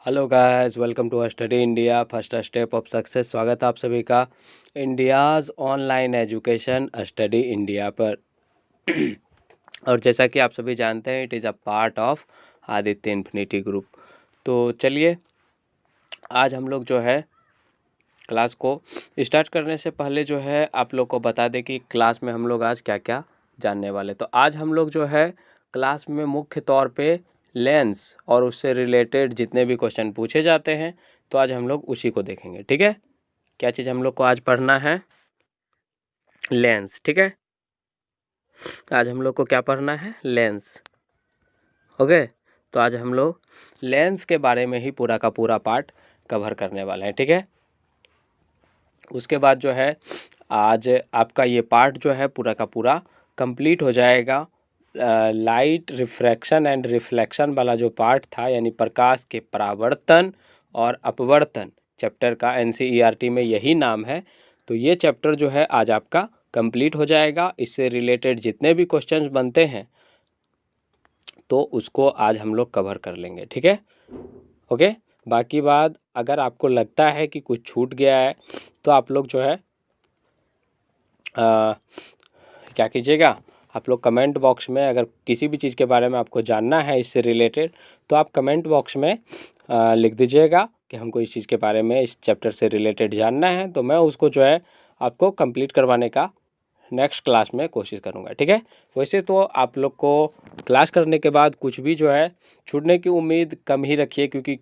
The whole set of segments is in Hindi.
Hello guys, welcome to study India first step of success. स्वागत है आप सभी का India's online education study India पर। और जैसा कि आप सभी जानते हैं, it is a part of Aditya infinity group. तो चलिए, आज हम लोग जो है क्लास को स्टार्ट करने से पहले जो है आप लोग को बता दें कि क्लास में हम लोग आज क्या क्या जानने वाले। तो आज हम लोग जो है क्लास में मुख्य तौर पे लेंस और उससे रिलेटेड जितने भी क्वेश्चन पूछे जाते हैं, तो आज हम लोग उसी को देखेंगे। ठीक है, क्या चीज़ हम लोग को आज पढ़ना है? लेंस। ठीक है, आज हम लोग को क्या पढ़ना है? लेंस। ओके, तो आज हम लोग लेंस के बारे में ही पूरा का पूरा पार्ट कवर करने वाले हैं। ठीक है, उसके बाद जो है आज आपका ये पार्ट जो है पूरा का पूरा कंप्लीट हो जाएगा। लाइट रिफ्रैक्शन एंड रिफ्लेक्शन वाला जो पार्ट था, यानी प्रकाश के परावर्तन और अपवर्तन चैप्टर का, एनसीईआरटी में यही नाम है। तो ये चैप्टर जो है आज आपका कंप्लीट हो जाएगा। इससे रिलेटेड जितने भी क्वेश्चंस बनते हैं तो उसको आज हम लोग कवर कर लेंगे। ठीक है, ओके। बाकी बात, अगर आपको लगता है कि कुछ छूट गया है तो आप लोग जो है क्या कीजिएगा, आप लोग कमेंट बॉक्स में अगर किसी भी चीज़ के बारे में आपको जानना है इससे रिलेटेड, तो आप कमेंट बॉक्स में लिख दीजिएगा कि हमको इस चीज़ के बारे में, इस चैप्टर से रिलेटेड जानना है, तो मैं उसको जो है आपको कंप्लीट करवाने का नेक्स्ट क्लास में कोशिश करूँगा। ठीक है, वैसे तो आप लोग को क्लास करने के बाद कुछ भी जो है छूटने की उम्मीद कम ही रखिए, क्योंकि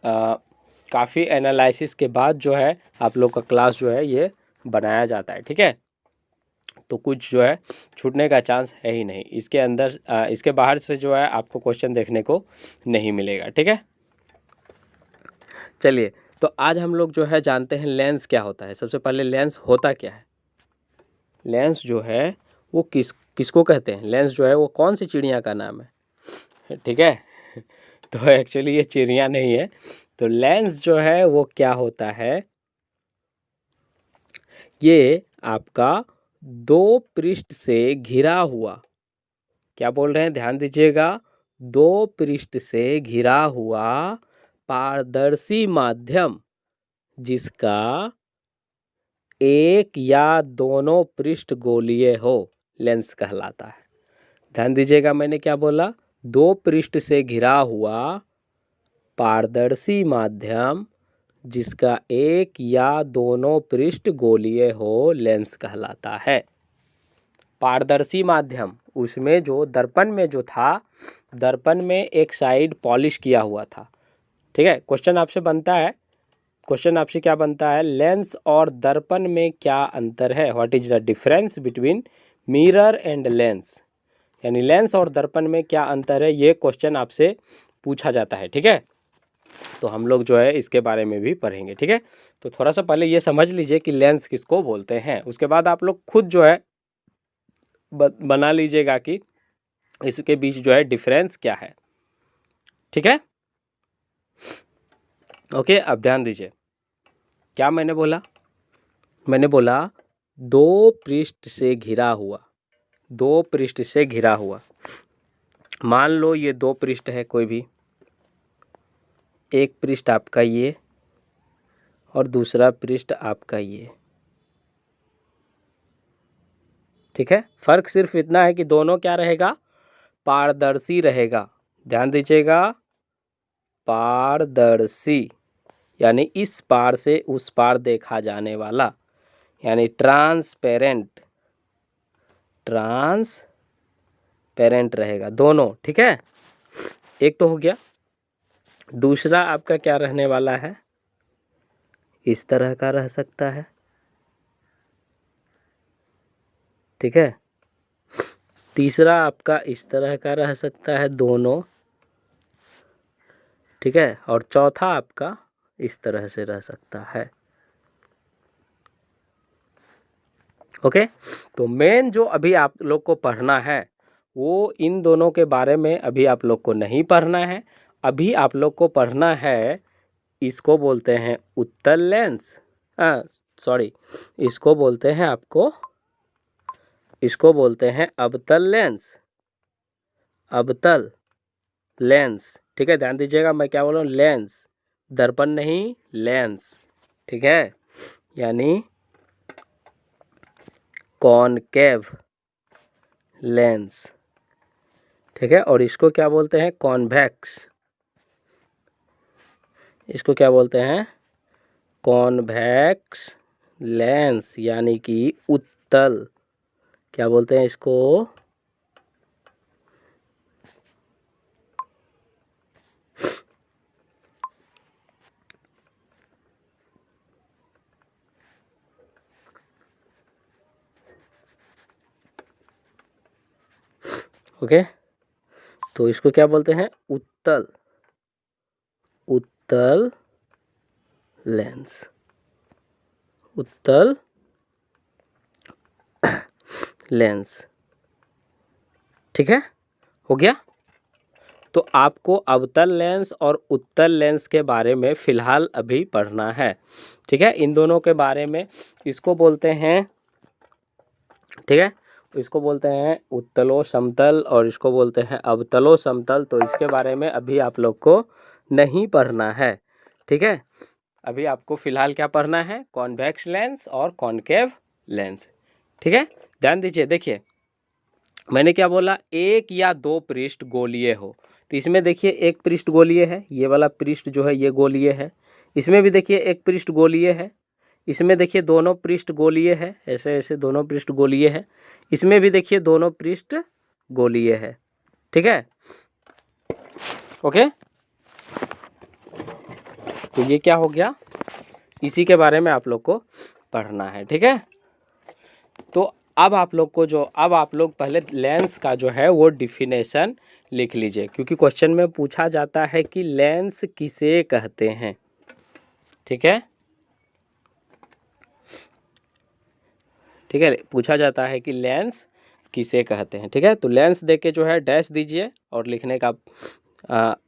काफ़ी एनालिसिस के बाद जो है आप लोग का क्लास जो है ये बनाया जाता है। ठीक है, तो कुछ जो है छूटने का चांस है ही नहीं। इसके अंदर इसके बाहर से जो है आपको क्वेश्चन देखने को नहीं मिलेगा। ठीक है, चलिए, तो आज हम लोग जो है जानते हैं लेंस क्या होता है। सबसे पहले लेंस होता क्या है? लेंस जो है वो किसको कहते हैं? लेंस जो है वो कौन सी चिड़िया का नाम है? ठीक है, तो एक्चुअली ये चिड़िया नहीं है। तो लेंस जो है वो क्या होता है, ये आपका दो पृष्ठ से घिरा हुआ, क्या बोल रहे हैं ध्यान दीजिएगा, दो पृष्ठ से घिरा हुआ पारदर्शी माध्यम जिसका एक या दोनों पृष्ठ गोलीय हो, लेंस कहलाता है। ध्यान दीजिएगा, मैंने क्या बोला? दो पृष्ठ से घिरा हुआ पारदर्शी माध्यम जिसका एक या दोनों पृष्ठ गोलीय हो, लेंस कहलाता है। पारदर्शी माध्यम, उसमें जो दर्पण में जो था, दर्पण में एक साइड पॉलिश किया हुआ था। ठीक है, क्वेश्चन आपसे बनता है, क्वेश्चन आपसे क्या बनता है? लेंस और दर्पण में क्या अंतर है? What is the difference between mirror and lens, यानी लेंस और दर्पण में क्या अंतर है, ये क्वेश्चन आपसे पूछा जाता है। ठीक है, तो हम लोग जो है इसके बारे में भी पढ़ेंगे। ठीक है, तो थोड़ा सा पहले ये समझ लीजिए कि लेंस किसको बोलते हैं, उसके बाद आप लोग खुद जो है बना लीजिएगा कि इसके बीच जो है डिफरेंस क्या है। ठीक है, ओके। अब ध्यान दीजिए, क्या मैंने बोला? मैंने बोला दो पृष्ठ से घिरा हुआ, दो पृष्ठ से घिरा हुआ। मान लो ये दो पृष्ठ है, कोई भी एक पृष्ठ आपका ये और दूसरा पृष्ठ आपका ये। ठीक है, फर्क सिर्फ इतना है कि दोनों क्या रहेगा? पारदर्शी रहेगा। ध्यान दीजिएगा, पारदर्शी, यानी इस पार से उस पार देखा जाने वाला, यानी ट्रांसपेरेंट, ट्रांसपेरेंट रहेगा दोनों। ठीक है, एक तो हो गया। दूसरा आपका क्या रहने वाला है? इस तरह का रह सकता है। ठीक है, तीसरा आपका इस तरह का रह सकता है दोनों। ठीक है, और चौथा आपका इस तरह से रह सकता है। ओके, तो मेन जो अभी आप लोग को पढ़ना है वो इन दोनों के बारे में अभी आप लोग को नहीं पढ़ना है। अभी आप लोग को पढ़ना है, इसको बोलते हैं उत्तल लेंस, सॉरी, इसको बोलते हैं आपको, इसको बोलते हैं अवतल लेंस, अवतल लेंस। ठीक है, ध्यान दीजिएगा मैं क्या बोल रहा हूँ, लेंस। दर्पण नहीं, लेंस, ठीक है, यानी कॉनकेव लेंस, ठीक है। और इसको क्या बोलते हैं? कॉन्वेक्स, इसको क्या बोलते हैं? कॉन्वेक्स लेंस, यानी कि उत्तल, क्या बोलते हैं इसको? ओके, तो इसको क्या बोलते हैं? उत्तल, उत्तल लेंस, उत्तल लेंस, ठीक है, हो गया। तो आपको अवतल लेंस और उत्तल लेंस के बारे में फ़िलहाल अभी पढ़ना है, ठीक है। इन दोनों के बारे में, इसको बोलते हैं, ठीक है, इसको बोलते हैं उत्तलो समतल और इसको बोलते हैं अवतलो समतल। तो इसके बारे में अभी आप लोग को नहीं पढ़ना है, ठीक है। अभी आपको फ़िलहाल क्या पढ़ना है? कॉन्वेक्स लेंस और कॉनकेव लेंस, ठीक है। ध्यान दीजिए, देखिए मैंने क्या बोला? एक या दो पृष्ठ गोलीय हो, तो इसमें देखिए एक पृष्ठ गोलीय है, ये वाला पृष्ठ जो है ये गोलीय है। इसमें भी देखिए एक पृष्ठ गोलीय है, इसमें देखिए दोनों पृष्ठ गोलीय है, ऐसे ऐसे दोनों पृष्ठ गोलीय है। इसमें भी देखिए दोनों पृष्ठ गोलीय है, ठीक है, ओके। तो ये क्या हो गया? इसी के बारे में आप लोग को पढ़ना है, ठीक है। तो अब आप लोग को अब आप लोग पहले लेंस का जो है वो डिफिनेशन लिख लीजिए, क्योंकि क्वेश्चन में पूछा जाता है कि लेंस किसे कहते हैं, ठीक है, ठीक है, पूछा जाता है कि लेंस किसे कहते हैं, ठीक है। तो लेंस दे के जो है डैश दीजिए और लिखने का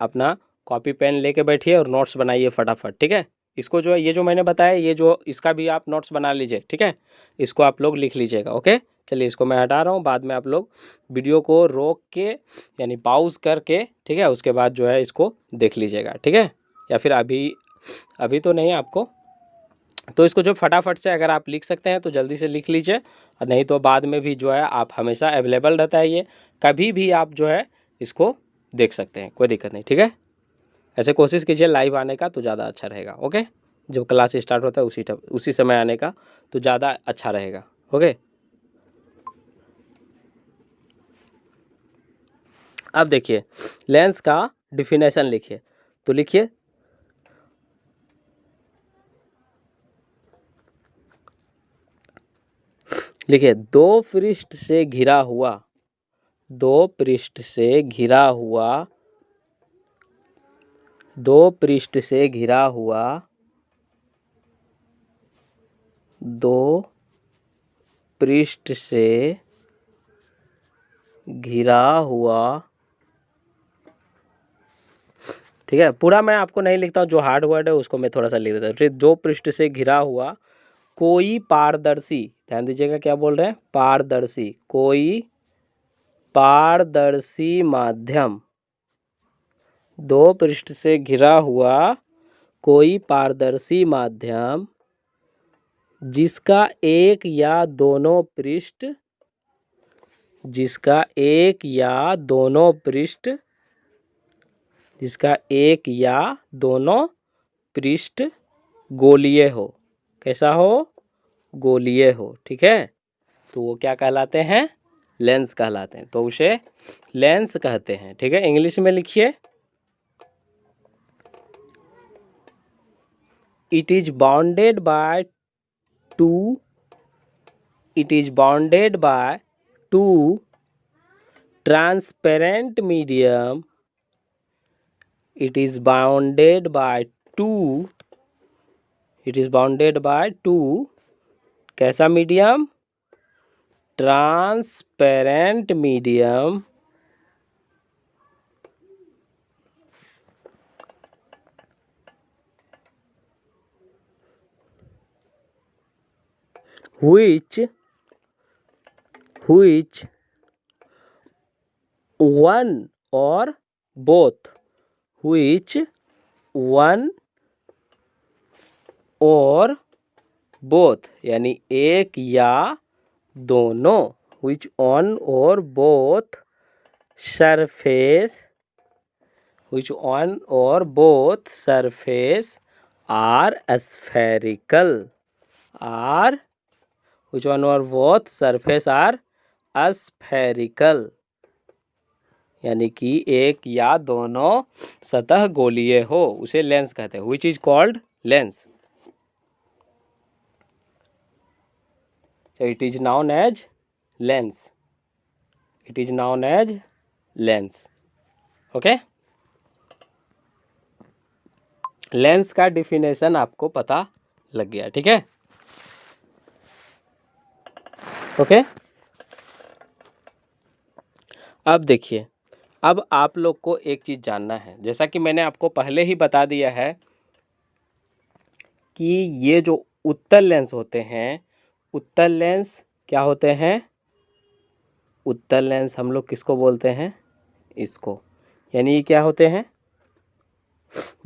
अपना कॉपी पेन लेके बैठिए और नोट्स बनाइए फटाफट, ठीक है। इसको जो है ये जो मैंने बताया, ये जो इसका भी आप नोट्स बना लीजिए, ठीक है, इसको आप लोग लिख लीजिएगा, ओके। चलिए इसको मैं हटा रहा हूँ, बाद में आप लोग वीडियो को रोक के यानी पाउज करके, ठीक है, उसके बाद जो है इसको देख लीजिएगा, ठीक है, या फिर अभी अभी तो नहीं आपको, तो इसको जो फटाफट से अगर आप लिख सकते हैं तो जल्दी से लिख लीजिए, और नहीं तो बाद में भी जो है आप हमेशा अवेलेबल रहता है, ये कभी भी आप जो है इसको देख सकते हैं, कोई दिक्कत नहीं, ठीक है। ऐसे कोशिश कीजिए लाइव आने का तो ज़्यादा अच्छा रहेगा, ओके। जब क्लास स्टार्ट होता है उसी समय आने का तो ज़्यादा अच्छा रहेगा, ओके। अब देखिए लेंस का डिफिनेशन लिखिए, तो लिखिए दो पृष्ठ से घिरा हुआ, दो पृष्ठ से घिरा हुआ, दो पृष्ठ से घिरा हुआ, दो पृष्ठ से घिरा हुआ, ठीक है। पूरा मैं आपको नहीं लिखता हूँ, जो हार्ड वर्ड है उसको मैं थोड़ा सा लिख देता हूँ, फिर दो पृष्ठ से घिरा हुआ कोई पारदर्शी, ध्यान दीजिएगा क्या बोल रहे हैं? पारदर्शी, कोई पारदर्शी माध्यम, दो पृष्ठ से घिरा हुआ कोई पारदर्शी माध्यम जिसका एक या दोनों पृष्ठ, जिसका एक या दोनों पृष्ठ, जिसका एक या दोनों पृष्ठ गोलीय हो, कैसा हो? गोलीय हो, ठीक है। तो वो क्या कहलाते हैं? लेंस कहलाते हैं, तो उसे लेंस कहते हैं, ठीक है। इंग्लिश में लिखिए, it is bounded by two, it is bounded by two transparent medium, it is bounded by two, it is bounded by two कैसा medium? Transparent medium, which one or both, which one और बोथ यानी एक या दोनों, which on और both surface, which on और both surface are spherical, are which one or both surface are spherical, यानी कि एक या दोनों सतह गोलीय हो उसे लेंस कहते हैं, which is called lens. So it is known as lens. It is known as lens. Okay? Lens का डिफिनेशन आपको पता लग गया, ठीक है? ओके? अब देखिए, अब आप लोग को एक चीज़ जानना है, जैसा कि मैंने आपको पहले ही बता दिया है कि ये जो उत्तल लेंस होते हैं, उत्तल लेंस क्या होते हैं? उत्तल लेंस हम लोग किसको बोलते हैं? इसको, यानी ये क्या होते हैं?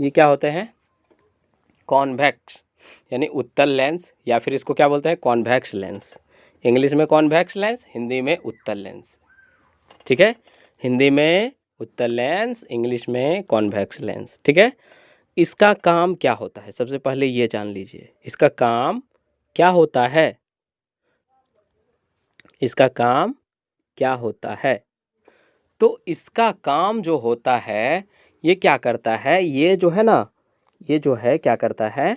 ये क्या होते हैं? कॉन्वेक्स, यानी उत्तल लेंस, या फिर इसको क्या बोलते हैं? Convex lens. इंग्लिश में कॉन्वेक्स लेंस, हिंदी में उत्तल लेंस, ठीक है? हिंदी में उत्तल लेंस, इंग्लिश में कॉन्वेक्स लेंस, ठीक है? इसका काम क्या होता है? सबसे पहले ये जान लीजिए, इसका काम क्या होता है? इसका काम क्या होता है? तो इसका काम जो होता है, ये क्या करता है? ये जो है ना, ये जो है क्या करता है?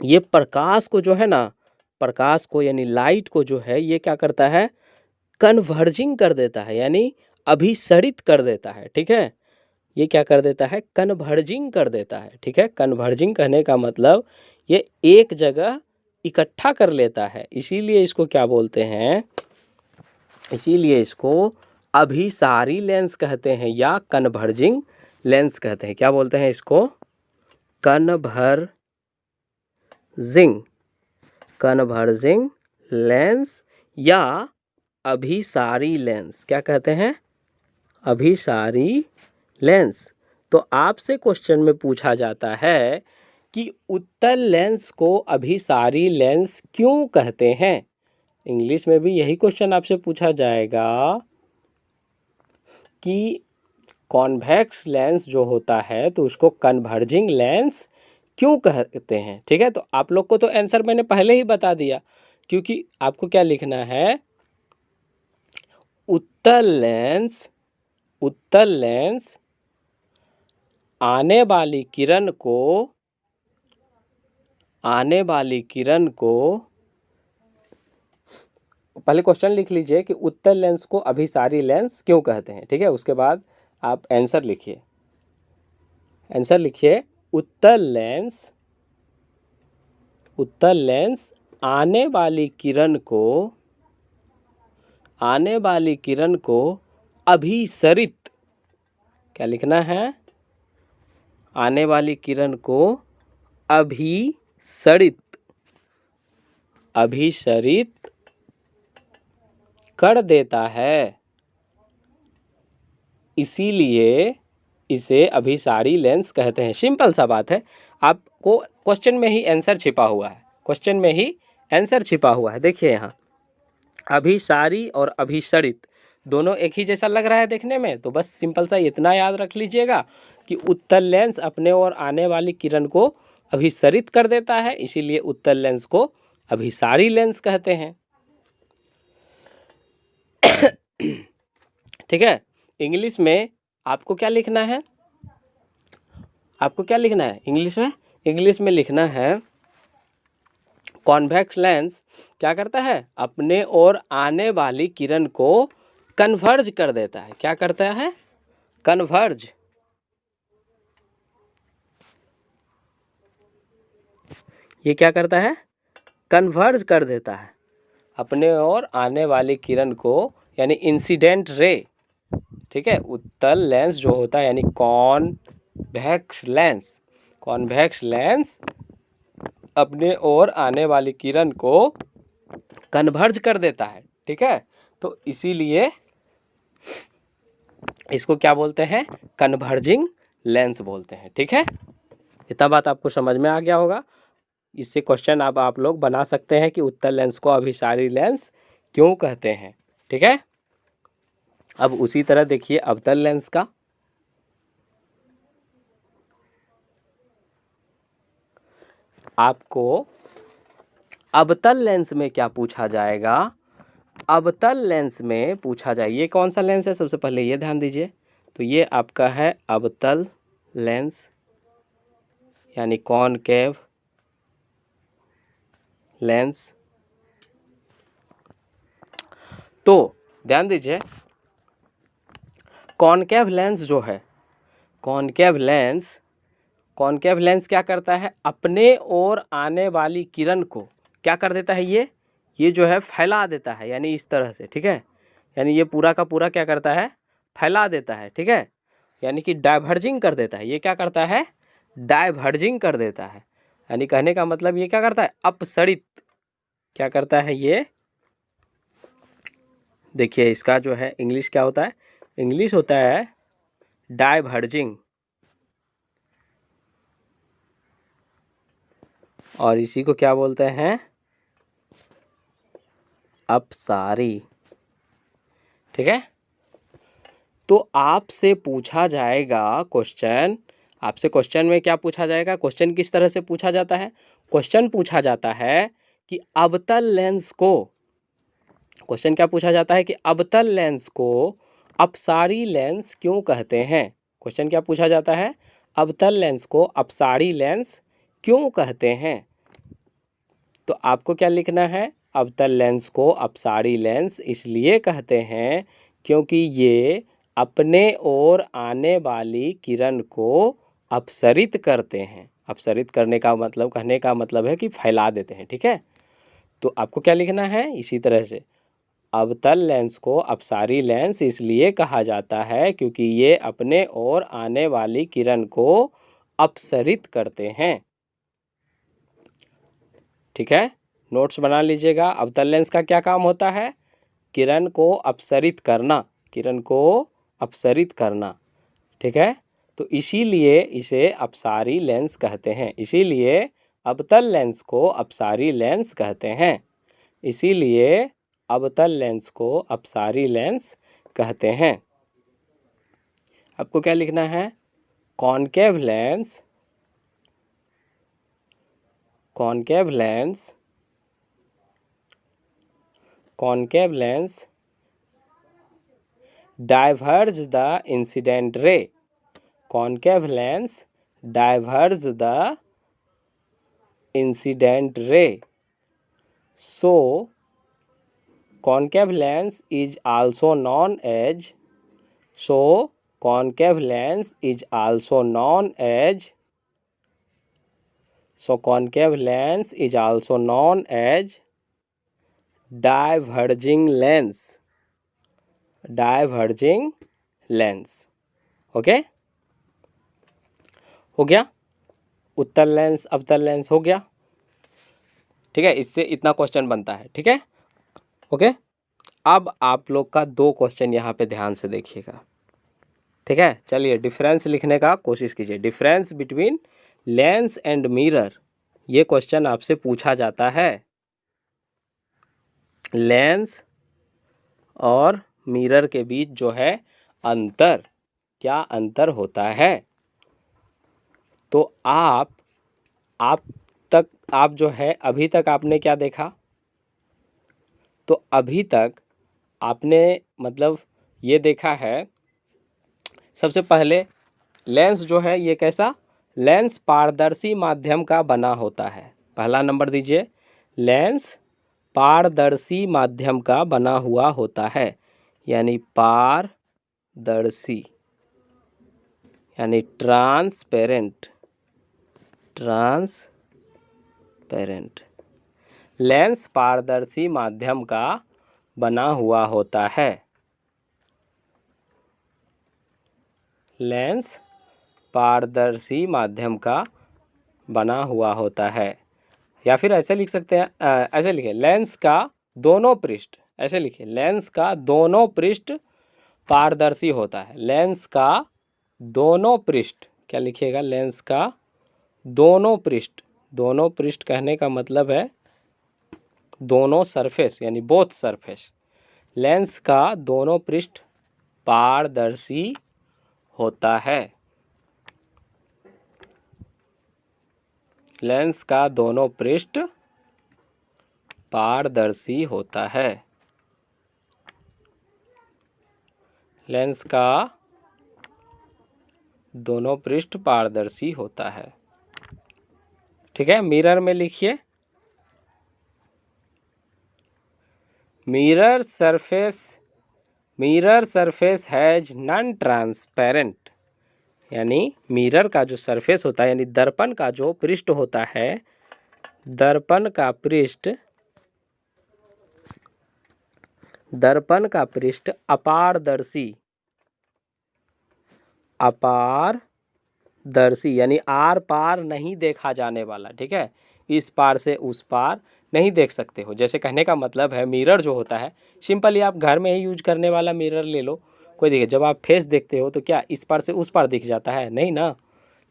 ये प्रकाश को जो है ना, प्रकाश को यानी लाइट को जो है, ये क्या करता है? कन्वर्जिंग कर देता है, यानी अभिसरित कर देता है, ठीक है? ये क्या कर देता है? कन्वर्जिंग कर देता है, ठीक है? कन्वर्जिंग कहने का मतलब ये एक जगह इकट्ठा कर लेता है, इसीलिए इसको क्या बोलते हैं? इसीलिए इसको अभिसारी लेंस कहते हैं या कन्वर्जिंग लेंस कहते हैं। क्या बोलते हैं इसको? कन्वर्जिंग लेंस या अभिसारी लेंस। क्या कहते हैं? अभिसारी लेंस। तो आपसे क्वेश्चन में पूछा जाता है कि उत्तल लेंस को अभिसारी लेंस क्यों कहते हैं? इंग्लिश में भी यही क्वेश्चन आपसे पूछा जाएगा कि कॉन्वेक्स लेंस जो होता है तो उसको कन्वर्जिंग लेंस क्यों कहते हैं, ठीक है? तो आप लोग को तो आंसर मैंने पहले ही बता दिया, क्योंकि आपको क्या लिखना है? उत्तल लेंस आने वाली किरण को पहले क्वेश्चन लिख लीजिए कि उत्तल लेंस को अभिसारी लेंस क्यों कहते हैं, ठीक है? उसके बाद आप आंसर लिखिए। आंसर लिखिए, उत्तल लेंस आने वाली किरण को अभिसरित, क्या लिखना है? आने वाली किरण को अभिसरित कर देता है, इसीलिए इसे अभिसारी लेंस कहते हैं। सिंपल सा बात है, आपको क्वेश्चन में ही आंसर छिपा हुआ है, क्वेश्चन में ही आंसर छिपा हुआ है। देखिए यहाँ अभिसारी और अभिसरित दोनों एक ही जैसा लग रहा है देखने में, तो बस सिंपल सा इतना याद रख लीजिएगा कि उत्तल लेंस अपने ओर आने वाली किरण को अभिसरित कर देता है, इसीलिए उत्तल लेंस को अभिसारी लेंस कहते हैं, ठीक है? इंग्लिश में आपको क्या लिखना है? आपको क्या लिखना है इंग्लिश में? इंग्लिश में लिखना है कॉन्वेक्स लेंस क्या करता है? अपने ओर आने वाली किरण को कन्वर्ज कर देता है। क्या करता है? कन्वर्ज। ये क्या करता है? कन्वर्ज कर देता है अपने ओर आने वाली किरण को, यानी इंसिडेंट रे, ठीक है? उत्तल लेंस जो होता है यानी कॉन्वेक्स लेंस अपने ओर आने वाली किरण को कन्वर्ज कर देता है, ठीक है? तो इसीलिए इसको क्या बोलते हैं? कन्वर्जिंग लेंस बोलते हैं, ठीक है? इतना बात आपको समझ में आ गया होगा। इससे क्वेश्चन अब आप लोग बना सकते हैं कि उत्तल लेंस को अभिसारी लेंस क्यों कहते हैं। ठीक है, अब उसी तरह देखिए अवतल लेंस का। आपको अवतल लेंस में क्या पूछा जाएगा, अवतल लेंस में पूछा जाए ये कौन सा लेंस है, सबसे पहले ये ध्यान दीजिए। तो ये आपका है अवतल लेंस यानी कॉनकेव लेंस। तो ध्यान दीजिए कॉनकेव लेंस जो है, कॉनकेव लेंस क्या करता है, अपने ओर आने वाली किरण को क्या कर देता है, ये जो है फैला देता है, यानी इस तरह से। ठीक है, यानी ये पूरा का पूरा क्या करता है, फैला देता है। ठीक है, यानी कि डाइवर्जिंग कर देता है। ये क्या करता है, डाइवर्जिंग कर देता है। यानी कहने का मतलब ये क्या करता है, अपसरित क्या करता है ये। देखिए इसका जो है इंग्लिश क्या होता है, इंग्लिश होता है डाइवर्जिंग, और इसी को क्या बोलते हैं, अपसारी। ठीक है, तो आपसे पूछा जाएगा क्वेश्चन, आपसे क्वेश्चन में क्या पूछा जाएगा, क्वेश्चन किस तरह से पूछा जाता है, क्वेश्चन पूछा जाता है कि अवतल लेंस को, क्वेश्चन क्या पूछा जाता है कि अवतल लेंस को अपसारी लेंस क्यों कहते हैं। क्वेश्चन क्या पूछा जाता है, अवतल लेंस को अपसारी लेंस क्यों कहते हैं। तो आपको क्या लिखना है, अवतल लेंस को अपसारी लेंस इसलिए कहते हैं क्योंकि ये अपने ओर आने वाली किरण को अपसरित करते हैं। अपसरित करने का मतलब, कहने का मतलब है कि फैला देते हैं। ठीक है, तो आपको क्या लिखना है, इसी तरह से अवतल लेंस को अपसारी लेंस इसलिए कहा जाता है क्योंकि ये अपने ओर आने वाली किरण को अपसरित करते हैं। ठीक है, नोट्स बना लीजिएगा। अवतल लेंस का क्या काम होता है, किरण को अपसरित करना, किरण को अपसरित करना। ठीक है, तो इसीलिए इसे अपसारी लेंस कहते हैं, इसीलिए अवतल लेंस को अपसारी लेंस कहते हैं, इसीलिए अवतल लेंस को अपसारी लेंस कहते हैं। आपको क्या लिखना है, concave lens, concave lens, concave lens diverge the incident ray, concave lens diverge the incident ray, so concave lens is also known as, so concave lens is also known as, so concave lens is also known as diverging lens, diverging lens। Okay, हो गया, उत्तल लेंस अवतल लेंस हो गया। ठीक है, इससे इतना क्वेश्चन बनता है। ठीक है, ओके, अब आप लोग का दो क्वेश्चन यहाँ पे ध्यान से देखिएगा। ठीक है, चलिए डिफरेंस लिखने का कोशिश कीजिए, difference between lens and mirror, ये क्वेश्चन आपसे पूछा जाता है। लेंस और मिरर के बीच जो है अंतर, क्या अंतर होता है। तो आप जो है अभी तक आपने क्या देखा, तो अभी तक आपने मतलब ये देखा है, सबसे पहले लेंस जो है ये कैसा, लेंस पारदर्शी माध्यम का बना होता है। पहला नंबर दीजिए, लेंस पारदर्शी माध्यम का बना हुआ होता है, यानी पारदर्शी यानी ट्रांसपेरेंट, ट्रांसपेरेंट। लेंस पारदर्शी माध्यम का बना हुआ होता है, लेंस पारदर्शी माध्यम का बना हुआ होता है। या फिर ऐसे लिख सकते हैं, ऐसे लिखे, लेंस का दोनों पृष्ठ, ऐसे लिखे, लेंस का दोनों पृष्ठ पारदर्शी होता है, लेंस का दोनों पृष्ठ, क्या लिखिएगा, लेंस का दोनों पृष्ठ कहने का मतलब है दोनों सरफेस यानी बोथ सरफेस। लेंस का दोनों पृष्ठ पारदर्शी होता है। लेंस का दोनों पृष्ठ पारदर्शी होता है। लेंस का दोनों पृष्ठ पारदर्शी होता है। ठीक है, मिरर में लिखिए, mirror surface has non transparent, यानी मिरर का जो सरफेस होता है यानी दर्पण का जो पृष्ठ होता है, दर्पण का पृष्ठ अपारदर्शी यानी आर पार नहीं देखा जाने वाला। ठीक है, इस पार से उस पार नहीं देख सकते हो। जैसे कहने का मतलब है मिरर जो होता है, सिंपली आप घर में ही यूज करने वाला मिरर ले लो, कोई देखिए जब आप फेस देखते हो तो क्या इस पार से उस पार दिख जाता है? नहीं ना।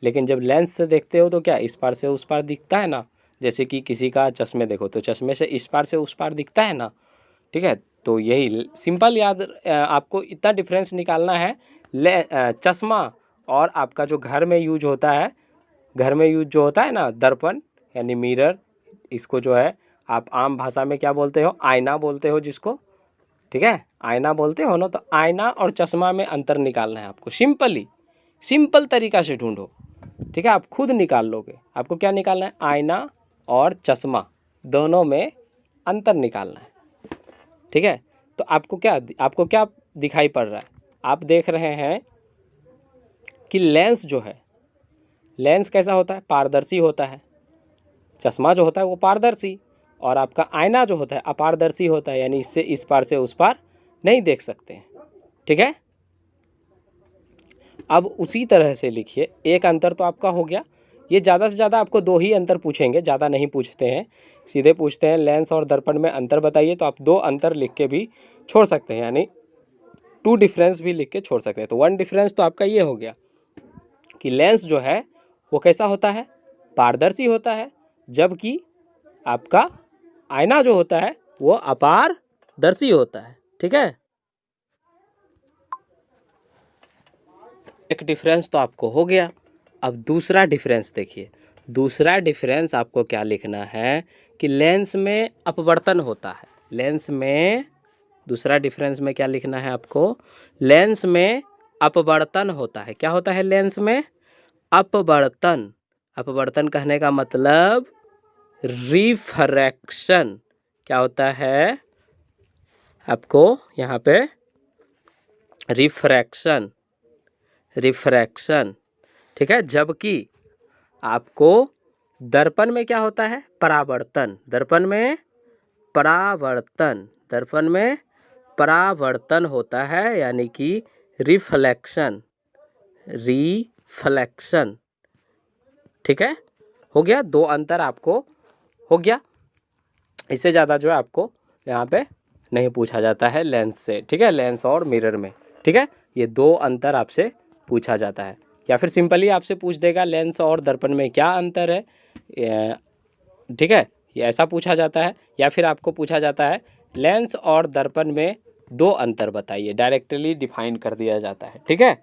लेकिन जब लेंस से देखते हो तो क्या इस पार से उस पार दिखता है ना। जैसे कि किसी का चश्मे देखो तो चश्मे से इस पार से उस पार दिखता है ना। ठीक है, तो यही सिंपल याद आपको इतना डिफरेंस निकालना है। चश्मा और आपका जो घर में यूज होता है, घर में यूज जो होता है ना दर्पण यानी मिरर, इसको जो है आप आम भाषा में क्या बोलते हो? आईना बोलते हो जिसको। ठीक है, आईना बोलते हो ना। तो आईना और चश्मा में अंतर निकालना है आपको। सिंपल तरीका से ढूंढो। ठीक है, आप खुद निकाल लोगे। आपको क्या निकालना है? आईना और चश्मा दोनों में अंतर निकालना है। ठीक है, तो आपको क्या दिखाई पड़ रहा है? आप देख रहे हैं कि लेंस जो है, लेंस कैसा होता है? पारदर्शी होता है। चश्मा जो होता है वो पारदर्शी, और आपका आईना जो होता है अपारदर्शी होता है, यानी इससे इस पार से उस पार नहीं देख सकते हैं। ठीक है, अब उसी तरह से लिखिए। एक अंतर तो आपका हो गया। ये ज़्यादा से ज़्यादा आपको 2 ही अंतर पूछेंगे, ज़्यादा नहीं पूछते हैं, सीधे पूछते हैं लेंस और दर्पण में अंतर बताइए। तो आप 2 अंतर लिख के भी छोड़ सकते हैं, यानी 2 डिफरेंस भी लिख के छोड़ सकते हैं। तो 1 डिफरेंस तो आपका ये हो गया कि लेंस जो है वो कैसा होता है? पारदर्शी होता है, जबकि आपका आईना जो होता है वो अपारदर्शी होता है। ठीक है, एक डिफरेंस तो आपको हो गया। अब दूसरा डिफरेंस देखिए। दूसरा डिफरेंस आपको क्या लिखना है कि लेंस में अपवर्तन होता है। लेंस में दूसरा डिफरेंस में क्या लिखना है आपको? लेंस में अपवर्तन होता है। क्या होता है लेंस में? अपवर्तन। अपवर्तन कहने का मतलब रिफ्रैक्शन। क्या होता है आपको यहाँ पे? रिफ्रैक्शन। ठीक है, जबकि आपको दर्पण में क्या होता है? परावर्तन। दर्पण में परावर्तन होता है, यानी कि रिफ्लेक्शन। ठीक है, हो गया। 2 अंतर आपको हो गया। इससे ज़्यादा जो है आपको यहाँ पे नहीं पूछा जाता है लेंस से। ठीक है, लेंस और मिरर में। ठीक है, ये 2 अंतर आपसे पूछा जाता है, या फिर सिंपली आपसे पूछ देगा लेंस और दर्पण में क्या अंतर है। ठीक है, ये ऐसा पूछा जाता है। या फिर आपको पूछा जाता है लेंस और दर्पण में 2 अंतर बताइए, डायरेक्टली डिफाइन कर दिया जाता है। ठीक है,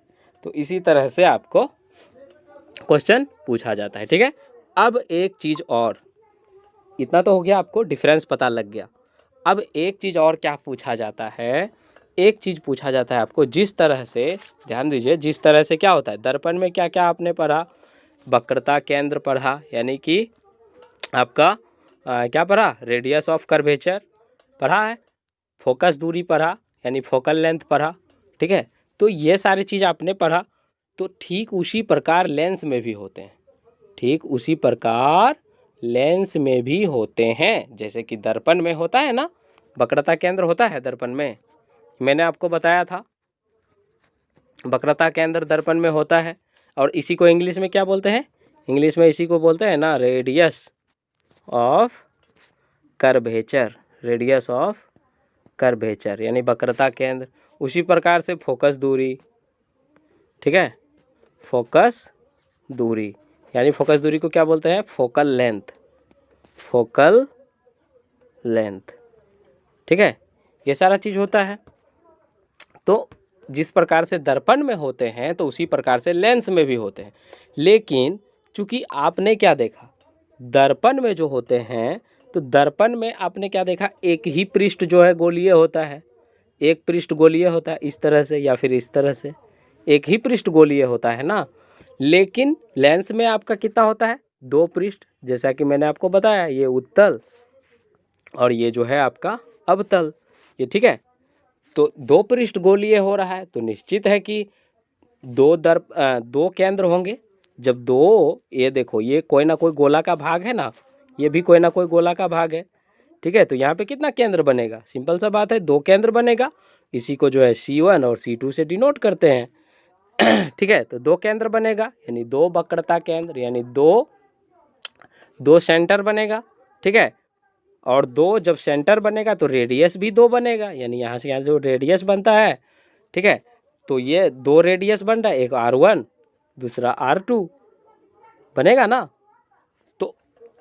तो इसी तरह से आपको क्वेश्चन पूछा जाता है। ठीक है, अब एक चीज़ और, इतना तो हो गया, आपको डिफरेंस पता लग गया। अब एक चीज़ और क्या पूछा जाता है? एक चीज़ पूछा जाता है आपको, जिस तरह से, ध्यान दीजिए, जिस तरह से क्या होता है दर्पण में, क्या क्या आपने पढ़ा? वक्रता केंद्र पढ़ा, यानी कि आपका क्या पढ़ा? रेडियस ऑफ कर्वेचर पढ़ा है। फोकस दूरी पढ़ा, यानी फोकल लेंथ पढ़ा। ठीक है, तो ये सारी चीज़ आपने पढ़ा। तो ठीक उसी प्रकार लेंस में भी होते हैं। ठीक उसी प्रकार लेंस में भी होते हैं, जैसे कि दर्पण में होता है ना, वक्रता केंद्र होता है दर्पण में। मैंने आपको बताया था वक्रता केंद्र दर्पण में होता है। और इसी को इंग्लिश में क्या बोलते हैं? इंग्लिश में इसी को बोलते हैं ना radius of curvature. Radius of curvature यानी वक्रता केंद्र। उसी प्रकार से फोकस दूरी। ठीक है, फोकस दूरी यानी फोकस दूरी को क्या बोलते हैं? फोकल लेंथ, फोकल लेंथ, ठीक है। ये सारा चीज़ होता है। तो जिस प्रकार से दर्पण में होते हैं तो उसी प्रकार से लेंस में भी होते हैं। लेकिन चूंकि आपने क्या देखा, दर्पण में जो होते हैं तो दर्पण में आपने क्या देखा, एक ही पृष्ठ जो है गोलीय होता है, एक पृष्ठ गोलीय होता है इस तरह से या फिर इस तरह से, एक ही पृष्ठ गोलीय होता है ना। लेकिन लेंस में आपका कितना होता है? दो पृष्ठ, जैसा कि मैंने आपको बताया, ये उत्तल और ये जो है आपका अवतल, ये ठीक है। तो दो पृष्ठ गोलीय हो रहा है तो निश्चित है कि दो केंद्र होंगे। जब दो, ये देखो ये कोई ना कोई गोला का भाग है ना, ये भी कोई ना कोई गोला का भाग है, ठीक है। तो यहाँ पे कितना केंद्र बनेगा? सिंपल सा बात है, दो केंद्र बनेगा। इसी को जो है C1 और C2 से डिनोट करते हैं ठीक है। तो दो केंद्र बनेगा यानी दो वक्रता केंद्र, यानी दो सेंटर बनेगा, ठीक है। और दो जब सेंटर बनेगा तो रेडियस भी दो बनेगा, यानी यहाँ से यहाँ जो रेडियस बनता है, ठीक है। तो ये दो रेडियस बन रहा है, एक R1 दूसरा R2 बनेगा ना। तो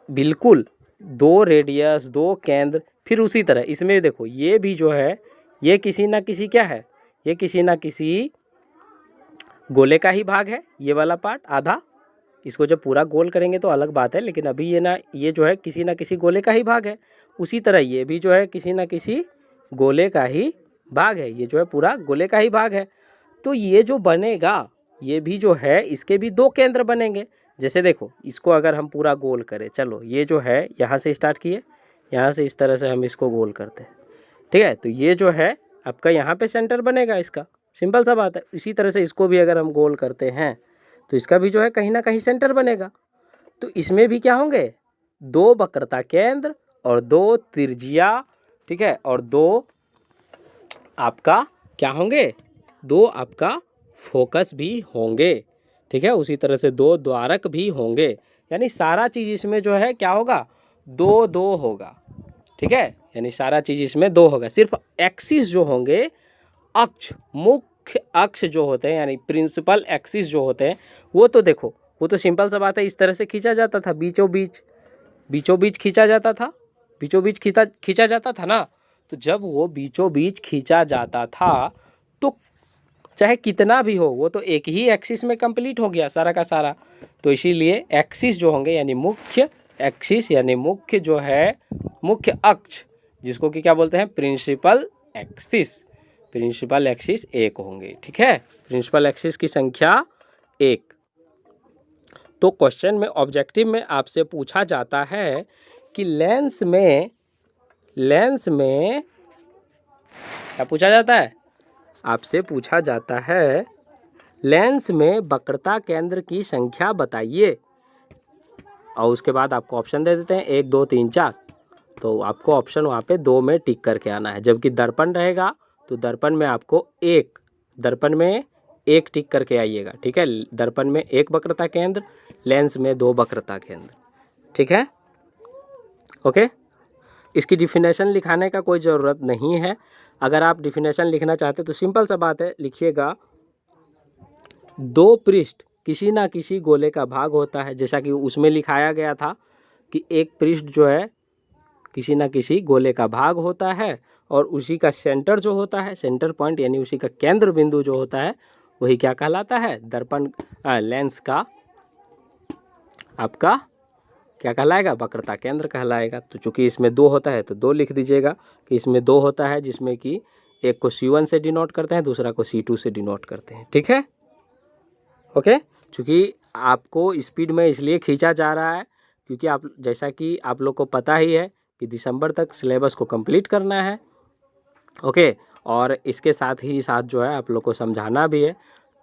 बिल्कुल दो रेडियस, दो केंद्र। फिर उसी तरह इसमें देखो, ये भी जो है ये किसी ना किसी क्या है, ये किसी ना किसी गोले का ही भाग है, ये वाला पार्ट आधा। इसको जब पूरा गोल करेंगे तो अलग बात है, लेकिन अभी ये जो है किसी ना किसी गोले का ही भाग है। उसी तरह ये भी जो है किसी ना किसी गोले का ही भाग है, ये जो है पूरा गोले का ही भाग है। तो ये जो बनेगा, ये भी जो है इसके भी दो केंद्र बनेंगे। जैसे देखो, इसको अगर हम पूरा गोल करें, चलो ये जो है यहाँ से स्टार्ट किए, यहाँ से इस तरह से हम इसको गोल करते हैं, ठीक है। तो ये जो है आपका यहाँ पे सेंटर बनेगा इसका, सिंपल सा बात है। इसी तरह से इसको भी अगर हम गोल करते हैं तो इसका भी जो है कहीं ना कहीं सेंटर बनेगा। तो इसमें भी क्या होंगे? दो वक्रता केंद्र और दो त्रिज्या, ठीक है, और दो आपका क्या होंगे? दो आपका फोकस भी होंगे, ठीक है। उसी तरह से दो द्वारक भी होंगे, यानी सारा चीज़ इसमें जो है क्या होगा? दो दो होगा, ठीक है। यानी सारा चीज़ इसमें दो होगा। सिर्फ एक्सिस जो होंगे, अक्ष, मुख्य अक्ष जो होते हैं, यानी प्रिंसिपल एक्सिस जो होते हैं, वो तो देखो, वो तो सिंपल सा बात है, इस तरह से खींचा जाता था, बीचों बीच खींचा जाता था, बीचों बीच खींचा जाता था ना। तो जब वो बीचों बीच खींचा जाता था तो चाहे कितना भी हो, वो तो एक ही एक्सिस में कंप्लीट हो गया सारा का सारा। तो इसीलिए एक्सिस जो होंगे, यानी मुख्य एक्सिस, यानी मुख्य जो है, मुख्य अक्ष, जिसको कि क्या बोलते हैं? Principal axis. प्रिंसिपल एक्सिस एक होंगे, ठीक है। प्रिंसिपल एक्सिस की संख्या एक। तो क्वेश्चन में, ऑब्जेक्टिव में आपसे पूछा जाता है कि लेंस में क्या पूछा जाता है? आपसे पूछा जाता है लेंस में वक्रता केंद्र की संख्या बताइए। और उसके बाद आपको ऑप्शन दे देते हैं 1 2 3 4। तो आपको ऑप्शन वहाँ पे 2 में टिक करके आना है। जबकि दर्पण रहेगा तो दर्पण में आपको एक टिक करके आइएगा, ठीक है। दर्पण में एक वक्रता केंद्र, लेंस में 2 वक्रता केंद्र, ठीक है। ओके, इसकी डिफिनेशन लिखाने का कोई ज़रूरत नहीं है। अगर आप डिफिनेशन लिखना चाहते तो सिंपल सा बात है, लिखिएगा दो पृष्ठ किसी ना किसी गोले का भाग होता है, जैसा कि उसमें लिखाया गया था कि एक पृष्ठ जो है किसी ना किसी गोले का भाग होता है और उसी का सेंटर जो होता है, सेंटर पॉइंट, यानी उसी का केंद्र बिंदु जो होता है, वही क्या कहलाता है? दर्पण लेंस का आपका क्या कहलाएगा? वक्रता केंद्र कहलाएगा। तो चूंकि इसमें 2 होता है तो 2 लिख दीजिएगा कि इसमें 2 होता है, जिसमें कि एक को C1 से डिनोट करते हैं, दूसरा को C2 से डिनोट करते हैं, ठीक है। ओके, चूंकि आपको स्पीड में इसलिए खींचा जा रहा है क्योंकि आप, जैसा कि आप लोग को पता ही है कि दिसंबर तक सिलेबस को कंप्लीट करना है, ओके। और इसके साथ ही साथ जो है आप लोग को समझाना भी है,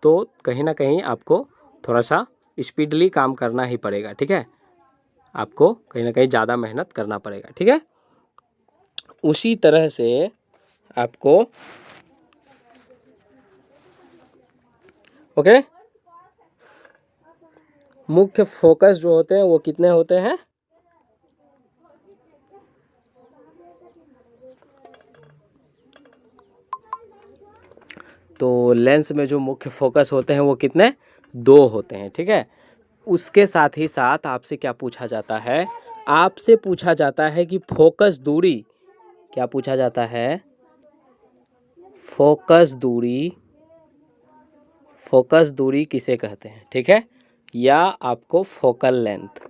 तो कहीं ना कहीं आपको थोड़ा सा स्पीडली काम करना ही पड़ेगा, ठीक है। आपको कहीं ना कहीं ज़्यादा मेहनत करना पड़ेगा, ठीक है। उसी तरह से आपको, ओके, मुख्य फोकस जो होते हैं वो कितने होते हैं? तो लेंस में जो मुख्य फोकस होते हैं वो कितने? 2 होते हैं, ठीक है। उसके साथ ही साथ आपसे क्या पूछा जाता है, आपसे पूछा जाता है कि फोकस दूरी, क्या पूछा जाता है, फोकस दूरी, फोकस दूरी किसे कहते हैं, ठीक है, या आपको फोकल लेंथ,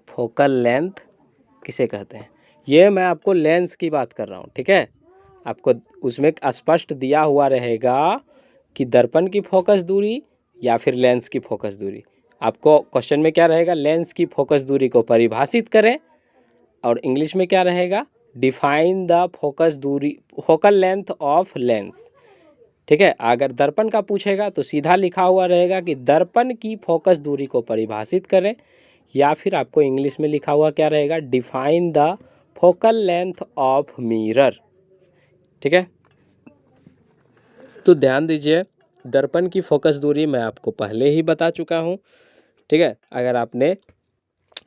फोकल लेंथ किसे कहते हैं, ये मैं आपको लेंस की बात कर रहा हूँ, ठीक है। आपको उसमें स्पष्ट दिया हुआ रहेगा कि दर्पण की फोकस दूरी या फिर लेंस की फोकस दूरी। आपको क्वेश्चन में क्या रहेगा, लेंस की फोकस दूरी को परिभाषित करें, और इंग्लिश में क्या रहेगा, डिफाइन द फोकस दूरी, फोकल लेंथ ऑफ लेंस, ठीक है। अगर दर्पण का पूछेगा तो सीधा लिखा हुआ रहेगा कि दर्पण की फोकस दूरी को परिभाषित करें, या फिर आपको इंग्लिश में लिखा हुआ क्या रहेगा, define the focal length of mirror, ठीक है। तो ध्यान दीजिए, दर्पण की फोकस दूरी मैं आपको पहले ही बता चुका हूँ, ठीक है। अगर आपने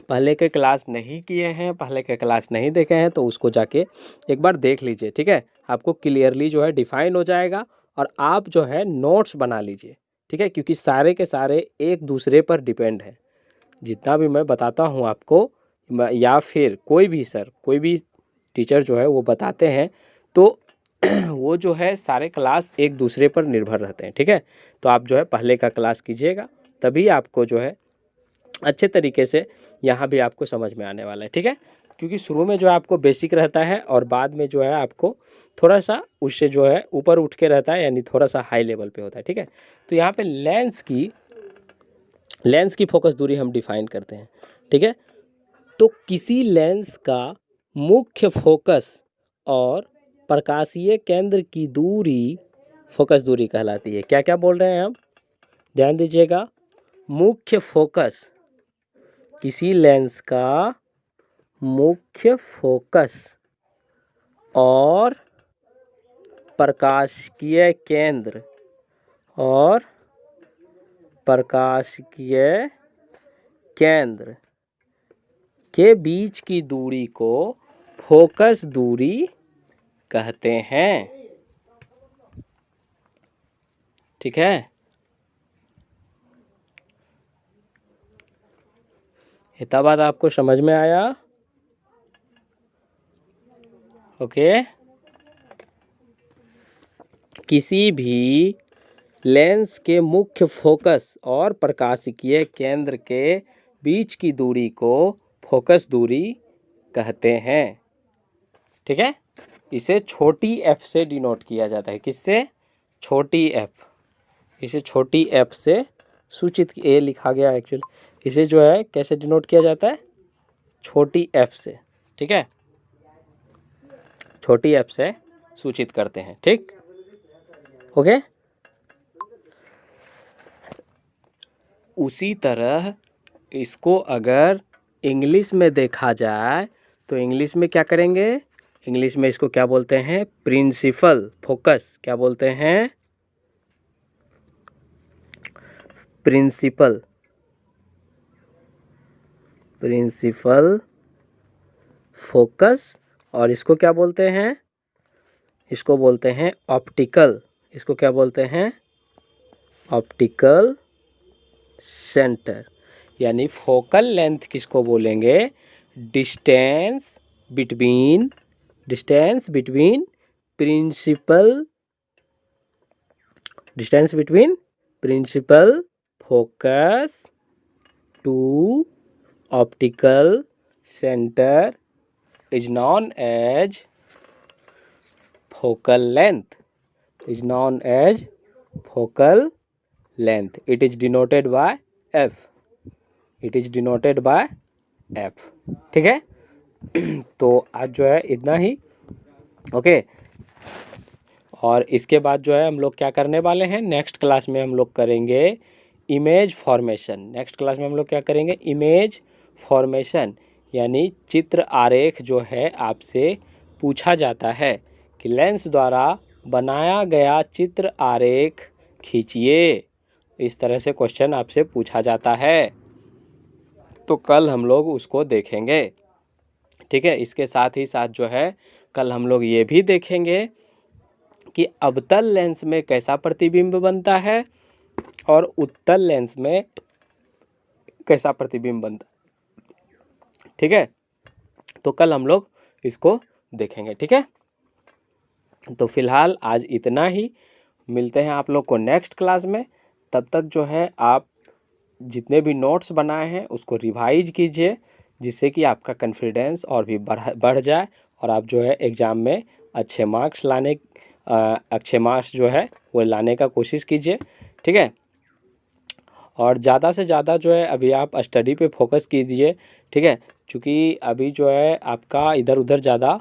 पहले के क्लास नहीं किए हैं, पहले के क्लास नहीं देखे हैं, तो उसको जाके एक बार देख लीजिए, ठीक है। आपको क्लियरली जो है डिफाइन हो जाएगा, और आप जो है नोट्स बना लीजिए, ठीक है, क्योंकि सारे के सारे एक दूसरे पर डिपेंड है। जितना भी मैं बताता हूँ आपको, या फिर कोई भी सर, कोई भी टीचर जो है वो बताते हैं, तो वो जो है सारे क्लास एक दूसरे पर निर्भर रहते हैं, ठीक है। तो आप जो है पहले का क्लास कीजिएगा, तभी आपको जो है अच्छे तरीके से यहाँ भी आपको समझ में आने वाला है, ठीक है। क्योंकि शुरू में जो है आपको बेसिक रहता है, और बाद में जो है आपको थोड़ा सा उससे जो है ऊपर उठ के रहता है, यानी थोड़ा सा हाई लेवल पे होता है, ठीक है। तो यहाँ पे लेंस की फोकस दूरी हम डिफाइन करते हैं, ठीक है। तो किसी लेंस का मुख्य फोकस और प्रकाशीय केंद्र की दूरी फोकस दूरी कहलाती है। क्या क्या बोल रहे हैं हम, ध्यान दीजिएगा, मुख्य फोकस, किसी लेंस का मुख्य फोकस और प्रकाशिय केंद्र, और प्रकाशिय केंद्र के बीच की दूरी को फोकस दूरी कहते हैं, ठीक है। इतना बात आपको समझ में आया, ओके। किसी भी लेंस के मुख्य फोकस और प्रकाशिकीय केंद्र के बीच की दूरी को फोकस दूरी कहते हैं, ठीक है। इसे छोटी एफ से डिनोट किया जाता है, किससे, छोटी एफ, इसे छोटी एफ से सूचित, ए लिखा गया एक्चुअली, इसे जो है कैसे डिनोट किया जाता है, छोटी एफ से, ठीक है, छोटी एफ से सूचित करते हैं, ठीक, ओके। उसी तरह इसको अगर इंग्लिश में देखा जाए, तो इंग्लिश में क्या करेंगे, इंग्लिश में इसको क्या बोलते हैं, प्रिंसिपल फोकस, क्या बोलते हैं, प्रिंसिपल, प्रिंसिपल फोकस, और इसको क्या बोलते हैं, इसको बोलते हैं ऑप्टिकल, इसको क्या बोलते हैं, ऑप्टिकल सेंटर। यानी फोकल लेंथ किसको बोलेंगे, distance between, distance between principal, distance between principal focus to optical centre is known as focal length, is known as focal length. It is denoted by f, it is denoted by f, ठीक है। तो आज जो है इतना ही, ओके। और इसके बाद जो है हम लोग क्या करने वाले हैं, नेक्स्ट क्लास में हम लोग करेंगे इमेज फॉर्मेशन, नेक्स्ट क्लास में हम लोग क्या करेंगे, इमेज फॉर्मेशन, यानी चित्र आरेख जो है आपसे पूछा जाता है कि लेंस द्वारा बनाया गया चित्र आरेख खींचिए, इस तरह से क्वेश्चन आपसे पूछा जाता है। तो कल हम लोग उसको देखेंगे, ठीक है। इसके साथ ही साथ जो है कल हम लोग ये भी देखेंगे कि अवतल लेंस में कैसा प्रतिबिंब बनता है, और उत्तल लेंस में कैसा प्रतिबिंब बनता है। ठीक है, तो कल हम लोग इसको देखेंगे। ठीक है, तो फिलहाल आज इतना ही। मिलते हैं आप लोग को नेक्स्ट क्लास में। तब तक जो है आप जितने भी नोट्स बनाए हैं उसको रिवाइज कीजिए, जिससे कि आपका कॉन्फिडेंस और भी बढ़ जाए और आप जो है एग्ज़ाम में अच्छे मार्क्स जो है वो लाने का कोशिश कीजिए। ठीक है, और ज़्यादा से ज़्यादा जो है अभी आप स्टडी पे फोकस कीजिए। ठीक है, क्योंकि अभी जो है आपका इधर उधर ज़्यादा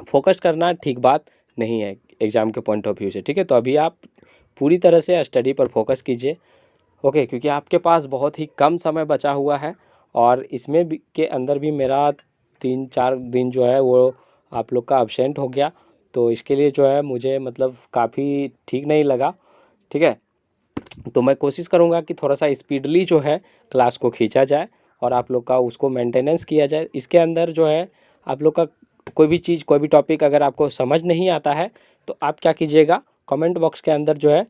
फोकस करना ठीक बात नहीं है एग्ज़ाम के पॉइंट ऑफ व्यू से। ठीक है, तो अभी आप पूरी तरह से स्टडी पर फोकस कीजिए। ओके, क्योंकि आपके पास बहुत ही कम समय बचा हुआ है और इसमें भी के अंदर भी मेरा 3-4 दिन जो है वो आप लोग का अब्सेंट हो गया, तो इसके लिए जो है मुझे मतलब काफ़ी ठीक नहीं लगा। ठीक है, तो मैं कोशिश करूँगा कि थोड़ा सा स्पीडली जो है क्लास को खींचा जाए और आप लोग का उसको मेंटेनेंस किया जाए। इसके अंदर जो है आप लोग का कोई भी चीज़, कोई भी टॉपिक अगर आपको समझ नहीं आता है तो आप क्या कीजिएगा, कमेंट बॉक्स के अंदर जो है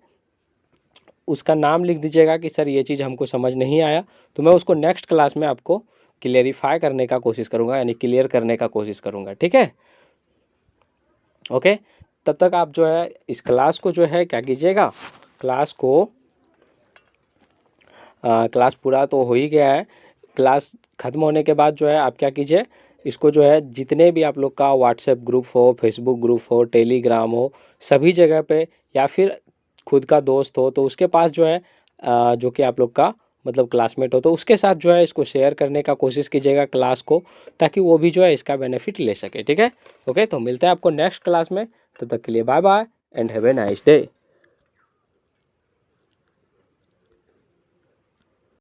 उसका नाम लिख दीजिएगा कि सर ये चीज़ हमको समझ नहीं आया, तो मैं उसको नेक्स्ट क्लास में आपको क्लियरिफाई करने का कोशिश करूँगा, यानी क्लियर करने का कोशिश करूँगा। ठीक है, ओके, तब तक आप जो है इस क्लास को जो है क्या कीजिएगा, क्लास पूरा तो हो ही गया है। क्लास ख़त्म होने के बाद जो है आप क्या कीजिए, इसको जो है जितने भी आप लोग का व्हाट्सएप ग्रुप हो, फेसबुक ग्रुप हो, टेलीग्राम हो, सभी जगह पे, या फिर खुद का दोस्त हो तो उसके पास जो है जो कि आप लोग का मतलब क्लासमेट हो तो उसके साथ जो है इसको शेयर करने का कोशिश कीजिएगा क्लास को, ताकि वो भी जो है इसका बेनिफिट ले सके। ठीक है, ओके, तो मिलते हैं आपको नेक्स्ट क्लास में। तब तक के लिए bye bye and have a nice day.